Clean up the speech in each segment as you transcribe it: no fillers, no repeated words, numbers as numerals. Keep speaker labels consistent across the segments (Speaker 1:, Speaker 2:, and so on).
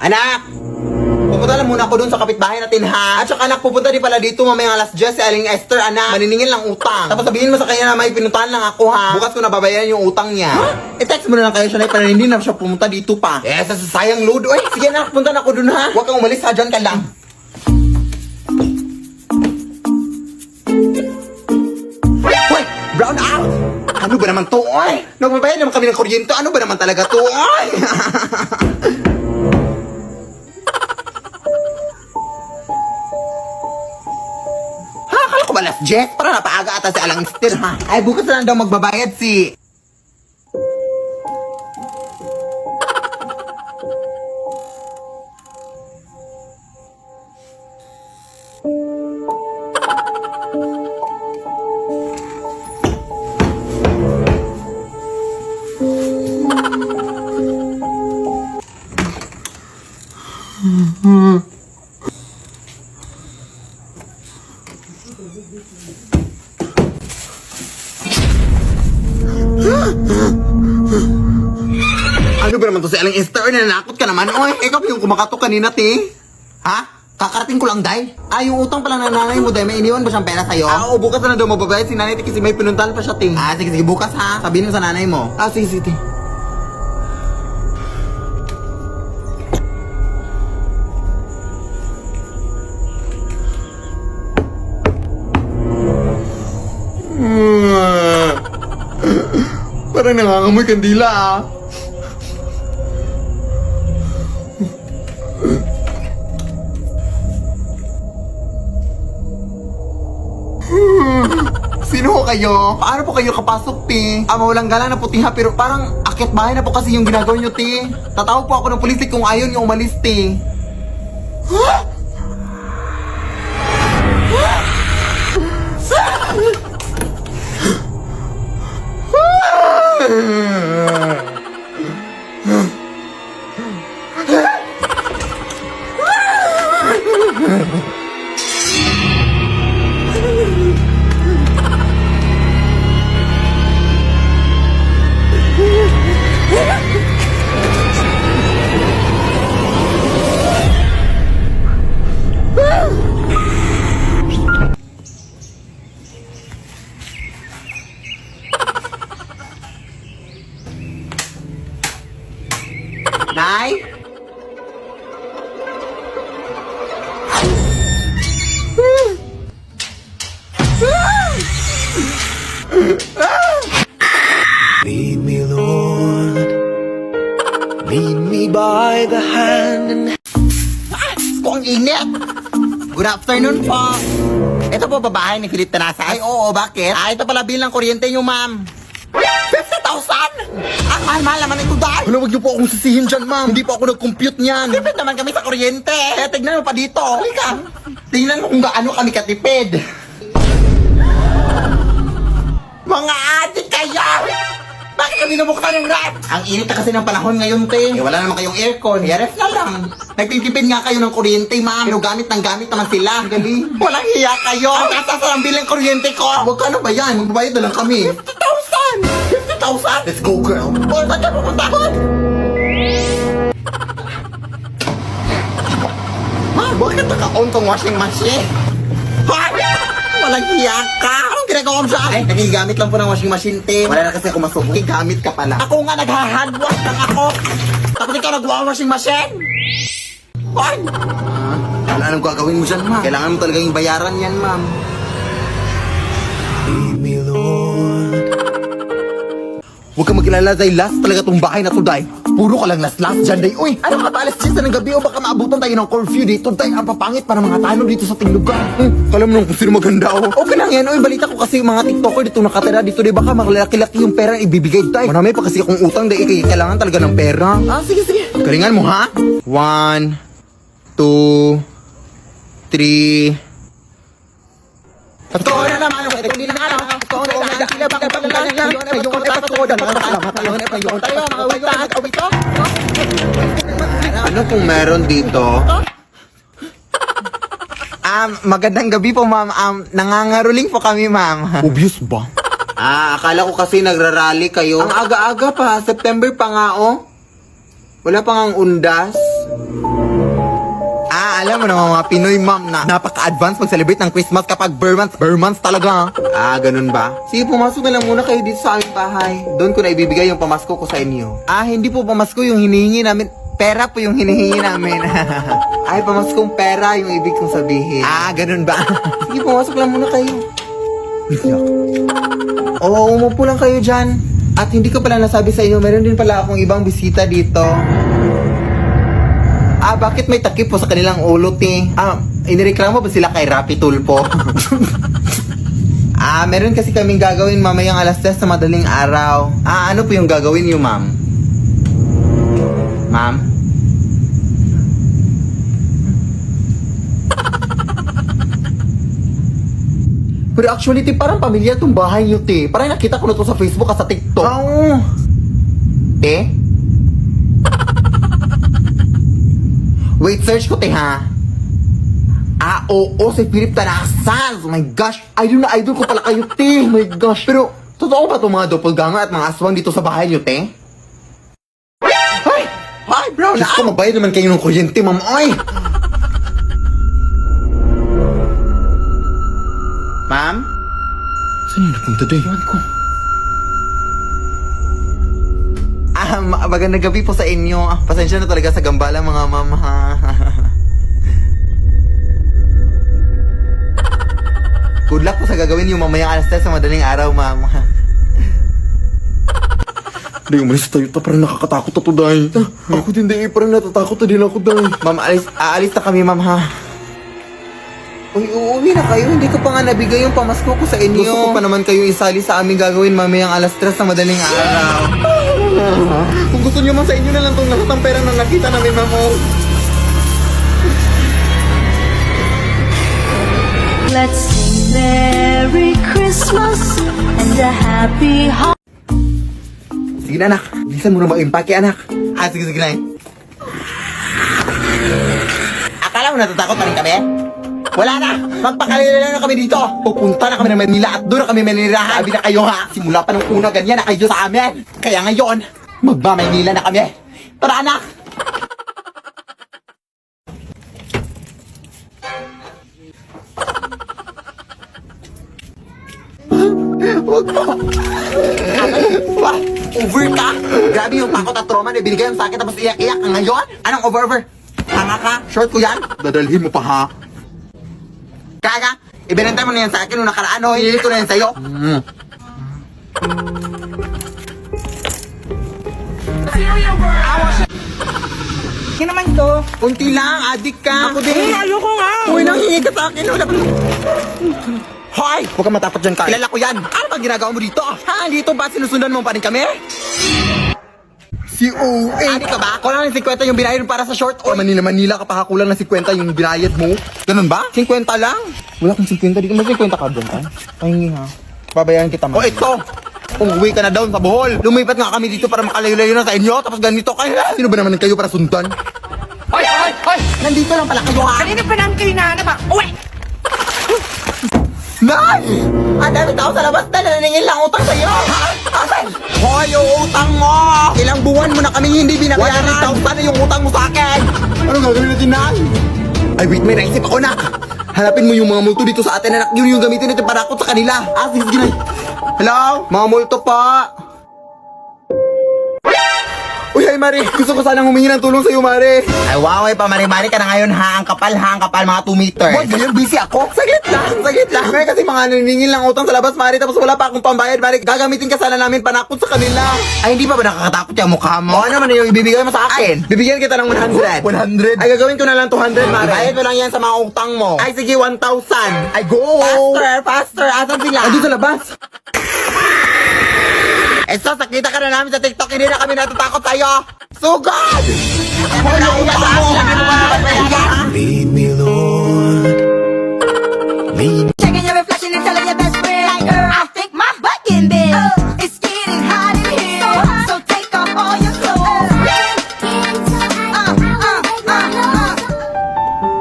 Speaker 1: Anak! Pupunta lang muna ako dun sa kapitbahay natin ha. At saka anak, pupunta din pala dito mamaya alas 10 si Aling Esther, anak. Maniningin lang utang. Tapos sabihin mo sa kanya na may pinuntahan lang ako ha. Bukas ko nababayaran yung utang niya. I-text mo na lang kayo siya na para hindi na siya pumunta dito pa. Eh, sa sayang load. Uy, sige anak, punta na ako dun ha. Huwag kang umalis ha, dyan ka lang. Uy, brown out! Ano ba naman to, oy? Nagbabayad naman kami ng kuryente. Ano ba naman talaga to, oy? Akala ko ba last jet? Para napaaga ata si Alang Esther, ha? Ay, bukas na lang daw magbabayad si... Ano ba naman to si Aling Esther? Nanakot ka naman, oy. Ikaw yung kumakatok kanina, ti. Ha? Kakarating ko lang, day. Ah, yung utang pala ng nanay mo, day. May iniwan ba siyang pera sa'yo? Oo, bukas na daw mababayad si nanay, kasi may pinuntahan pa siya, ti. Ah, sige, sige, bukas ha. Sabihin mo sa nanay mo. Ah, sige, sige, ti. Parang nangangamoy kandila, ah. Sino ho kayo? Paano po kayo kapasok, ti? Mawalang gala na po, ti, ha? Pero parang akit bahay na po kasi yung ginagawa nyo, ti. Tatawag po ako ng pulis kung ayaw nyo umalis, ti. Nay?
Speaker 2: Lead me, Lord. Lead me by the hand and...
Speaker 1: Ang init! Good afternoon po. Ito po babae ni Philip Tanasa. Ay, oo, bakit? Ah, ito pala bill ng kuryente nyo, ma'am. 50,000! Ang mahal-mahal naman ito, dahil. Wala, huwag niyo po akong sisihin dyan, ma'am. Hindi po ako nag-compute niyan. Tipid naman kami sa kuryente. Eh, tignan mo pa dito. Halika. Tingnan mo kung gaano kami katipid. Mga adik kayo! Bakit kami nabuksan yung ref? Ang init na kasi ng panahon ngayon, te. Eh, wala naman kayong aircon. Eh, ref na lang. Nagtitipid nga kayo ng kuryente, ma'am. Pero gamit naman sila. Gali. Walang hiya kayo. Ang taas ang bilang kuryente ko. Huwag ka, ano ba yan? Magbabayad na lang kami. 50,000! 50,000? Let's go, girl. O, saan ka pupunta ko? Ma, bakit naka-on tong washing machine? Ha? Walang hiya ka! Anong ginagawa mo siya? Ay, nagigamit lang po ng washing machine, te. Wala na kasi ako masuko. Gamit ka pala. Ako nga nagha-handwash lang ako. Tapos ikaw nagwa-washing machine? Hoy! Wala anong gagawin mo dyan, ma'am. Kailangan mo talaga yung bayaran yan, ma'am.
Speaker 2: Lead me, Lord.
Speaker 1: Huwag kang magkilala, Day. Last talaga tong bahay na to, Day. Puro ka lang last dyan, Day. Uy, ano ka ba? Alas 10 ng gabi o baka maabutan tayo ng curfew dito, Day. Ang papangit para mga tano dito sa tinglugan. Kala mo nung kung sino maganda, oh. Okay lang yan. Uy, balita ko kasi mga TikToker dito nakatira dito, Day. Baka makalaki-laki yung pera ibibigay, Day. Marami pa kasi akong utang, Day. Kailangan talaga ng pera. Ah, sige, sige. Galingan mo, ha? 1, 2, 3... Patuloy na naman, hindi na ano. Patuloy na sila, bakit pala lang yung patuloy Ano kung meron dito? Magandang gabi po, ma'am. Nangangaruling po kami, ma'am. Obvious ba? Akala ko kasi nagrarally kayo. Ang aga-aga pa, September pa nga, oh. Wala pang ang undas. Alam mo naman mga Pinoy, ma'am, na napaka-advance mag-celebrate ng Christmas kapag Burmans talaga. Ganun ba? Sige, pumasok na lang muna kayo dito sa aming bahay. Doon ko na ibibigay yung pamasko ko sa inyo. Hindi po pamasko yung hinihingi namin. Pera po yung hinihingi namin. Ay, pamaskong pera yung ibig kong sabihin. Ganun ba? Sige, pumasok lang muna kayo. Oo, umupo lang kayo dyan. At hindi ko pala nasabi sa inyo, meron din pala akong ibang bisita dito. Bakit may takip po sa kanilang ulo, te? Inireklamo ba sila kay Rapi Tulpo? Meron kasi kaming gagawin mamayang alas 10 sa madaling araw. Ano po yung gagawin niyo, ma'am? Ma'am? Pero actually, te, parang pamilya tong bahay niyo, te. Parang nakita ko na to sa Facebook at sa TikTok. Oo. Te? Wait, search ko, te, ha? Oo, si Philip Tanaxas. Oh my gosh, idol ko pala kayo, te. Oh my gosh. Pero, totoo ba itong mga doppelganger at mga aswang dito sa bahay niyo, te? Ay, bro, Diyos ko, mabayad naman kayo ng kuryente, ma'am. Ay! Ma'am? Saan yung napunta, te? Iwan ko. Magandang gabi po sa inyo. Pasensya na talaga sa gambala, mga ma'am, ha? Good luck po sa gagawin yung mamayang alas 10 sa madaling araw, ma'am. Day, umalis tayo. Parang nakakatakot na to, day. Ako din, day. Parang natatakot na din ako, day. Ma'am, aalis na kami, ma'am, ha? Uy, uuwi na kayo. Hindi ko pa nga nabigay yung pamasko ko sa inyo. Gusto ko pa naman kayo isali sa aming gagawin mamayang alas 3 sa madaling araw. Kung gusto nyo man sa inyo na lang itong lahat ng pera na nakita namin, ma'am.
Speaker 3: Let's sing Merry Christmas and a Happy Holiday.
Speaker 1: Sige na, anak. Bilisan mo na mag-impake, anak. Sige na. Akala mo natatakot pa rin kami? Wala na! Magpakalila na kami dito! Pupunta na kami ng Manila at doon na kami manirahan! Sabi na kayo, ha! Simula pa nung una ganyan na kayo sa amin! Kaya ngayon, magmamaynila na kami! Tara, anak! Huwag mo! Over ka! Grabe yung takot at trauma na binigay sa akin tapos iyak-iyak ka ngayon? Anong over? Tanga ka? Short ko yan? Dadalhin mo pa, ha? Kaga, ibinenta mo na yan sa akin nung nakaraan, o hindi ko na yan sa'yo.
Speaker 4: Kaya naman ito.
Speaker 1: Kunti lang, adik ka. Ako din.
Speaker 4: Ayoko nga.
Speaker 1: Uy, nanghingi ka sa akin. Wala pa. Hoy! Huwag kang matapot dyan, Kai. Kilala ko yan. Ano ba ginagawa mo dito? Dito ba sinusundan mo pa rin kami? Si O.A. Adi ka ba? Kulang ng 50 yung binayad para sa short o Manila ka pa, kulang ng 50 yung binayad mo. Ganun ba? 50 lang? Wala kang 50 dito. May 50 ka doon, ha? Pahingi, ha? Babayaran kita, man. Ito! Umuwi ka na down sa Bohol. Lumipat nga kami dito para makalayo-layo na sa inyo. Tapos ganito kayo. Sino ba naman kayo para sundan?
Speaker 4: Hoy!
Speaker 1: Nandito lang pala kayo, ha?
Speaker 4: Kanina pa namin kayo nahanap ha? Uwi!
Speaker 1: Nay! Ang dami tao sa labas na naningil lang utang sa'yo! Ha? Asan? Hoy, yung utang mo! Ilang buwan mo na kami hindi binabayaran! 100,000 na yung utang mo sa akin! Anong gagawin natin, Nay? Ay, wait, may naisip ako, nak! Hanapin mo yung mga multo dito sa atin, anak. Yun yung gamitin natin para akot sa kanila. Sige, Nay. Hello? Mga multo pa! Uy, hi, Mari! Gusto ko sanang humingi ng tulong sa'yo, Mari! Ay, wow, pa, Mari-Mari ka na ngayon, ha? Ang kapal, mga 2 meters. Wag, ngayon, busy ako. Saglit lang. May kasi mga naningil lang utang sa labas, Mari, tapos wala pa akong pambayad, Mari. Gagamitin ka sana namin panakot sa kanila. Ay, hindi pa ba nakakatakot yung mukha mo? Ano naman yung ibibigay mo sa akin? Bibigyan kita ng 100. 100? Ay, gagawin ko na lang 200, Mari. Bayad mo lang yan sa mga utang mo. Ay, sige, 1,000. Ay, go! Faster! Asan sila? Ay, sa labas. So, sakita ka na namin sa TikTok, hindi na kami natatakot sa'yo! Sugod!
Speaker 2: Lead me, Lord. Lead me.
Speaker 3: Checking your reflection and telling your best friend, like, girl, I think my butt getting big. It's getting hot in here, so take off all your clothes.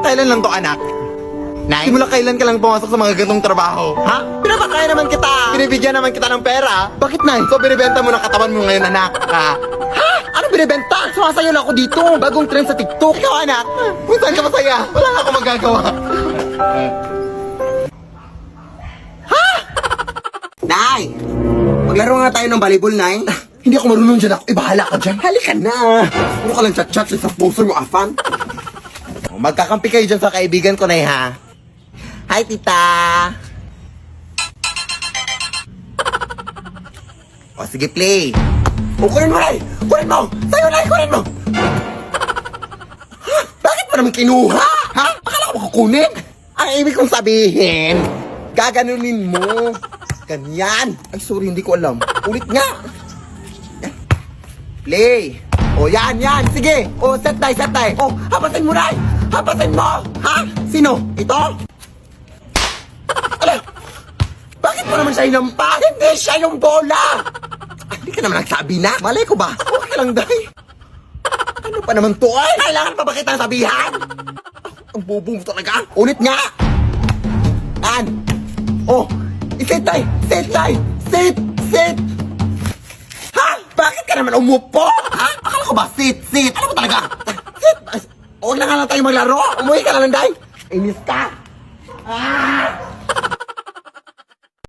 Speaker 1: Kailan lang to, anak? Simula kailan ka lang pumasok sa mga ganitong trabaho? Ha? Pinapakaya naman kita! Binibigyan naman kita ng pera! Bakit, Nay? So, binibenta mo ng katawan mo ngayon, anak? Ha? Ano binibenta? Sumasayo lang ako dito. Bagong trend sa TikTok. Ikaw, anak. Kung saan ka masaya? Wala nga ako magagawa. Ha? Nay! Maglaro nga tayo ng volleyball, Nay. Hindi ako marunong dyan ako. Bahala ka dyan. Halika na. Puro ka lang chat-chat sa poster mo, Afan. Magkakampi kayo dyan sa kaibigan ko, Nay, ha? Hi, tita. O, sige, play. O, kunin mo, Nay. Kunin mo. Sa'yo, Nay, kunin mo. Ha? Bakit mo naman kinuha? Ha? Akala ko makukunin? Ang ibig kong sabihin, gaganunin mo. Ganyan. Ay, sorry, hindi ko alam. Ulit nga. Play. O, yan. Sige. O, set tayo. O, hapasin mo, Nay. Hapasin mo. Ha? Sino? Ito? Ala, bakit mo naman siya inampas? Hindi siya yung bola! Hindi ka naman nagsabi na. Malay ko ba? Okay lang, Day. Ano pa naman to? Ay, kailangan pa ba kitang sabihan? Ang bobo mo talaga. Ulit nga! An? Oh, isit, Day! Sit! Ha? Bakit ka naman umupo? Ha? Akala ko ba? Sit! Ano ba talaga? Sit! Huwag na nga lang tayo maglaro. Umuwi ka na lang, Day. Inis ka. Ah!